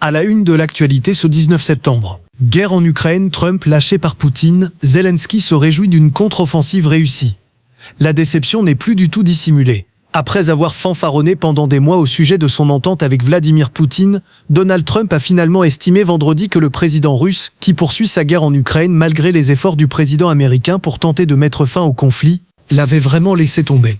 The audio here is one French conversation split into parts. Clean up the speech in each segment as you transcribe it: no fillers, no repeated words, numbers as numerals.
À la une de l'actualité ce 19 septembre. Guerre en Ukraine, Trump lâché par Poutine, Zelensky se réjouit d'une contre-offensive réussie. La déception n'est plus du tout dissimulée. Après avoir fanfaronné pendant des mois au sujet de son entente avec Vladimir Poutine, Donald Trump a finalement estimé vendredi que le président russe, qui poursuit sa guerre en Ukraine malgré les efforts du président américain pour tenter de mettre fin au conflit, l'avait vraiment laissé tomber.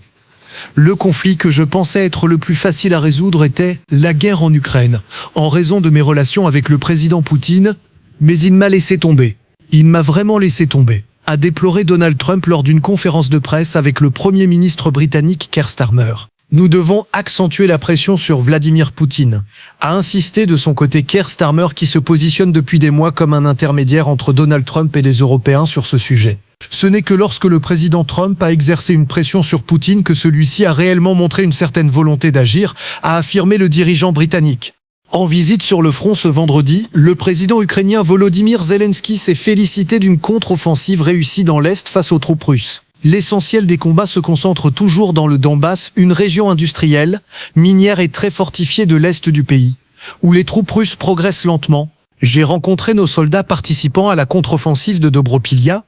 Le conflit que je pensais être le plus facile à résoudre était la guerre en Ukraine, en raison de mes relations avec le président Poutine, mais il m'a laissé tomber. Il m'a vraiment laissé tomber, a déploré Donald Trump lors d'une conférence de presse avec le Premier ministre britannique Keir Starmer. Nous devons accentuer la pression sur Vladimir Poutine, a insisté de son côté Keir Starmer qui se positionne depuis des mois comme un intermédiaire entre Donald Trump et les Européens sur ce sujet. Ce n'est que lorsque le président Trump a exercé une pression sur Poutine que celui-ci a réellement montré une certaine volonté d'agir, a affirmé le dirigeant britannique. En visite sur le front ce vendredi, le président ukrainien Volodymyr Zelensky s'est félicité d'une contre-offensive réussie dans l'Est face aux troupes russes. L'essentiel des combats se concentre toujours dans le Donbass, une région industrielle, minière et très fortifiée de l'Est du pays, où les troupes russes progressent lentement. J'ai rencontré nos soldats participant à la contre-offensive de Dobropilia,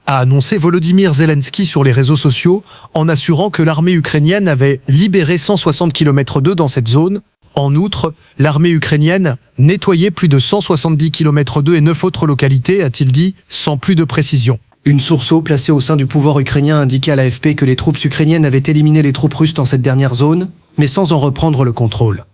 a annoncé Volodymyr Zelensky sur les réseaux sociaux, en assurant que l'armée ukrainienne avait libéré 160 km/2 dans cette zone. En outre, l'armée ukrainienne nettoyait plus de 170 km/2 et 9 autres localités, a-t-il dit, sans plus de précision. Une source haut placée au sein du pouvoir ukrainien indiquait à l'AFP que les troupes ukrainiennes avaient éliminé les troupes russes dans cette dernière zone, mais sans en reprendre le contrôle.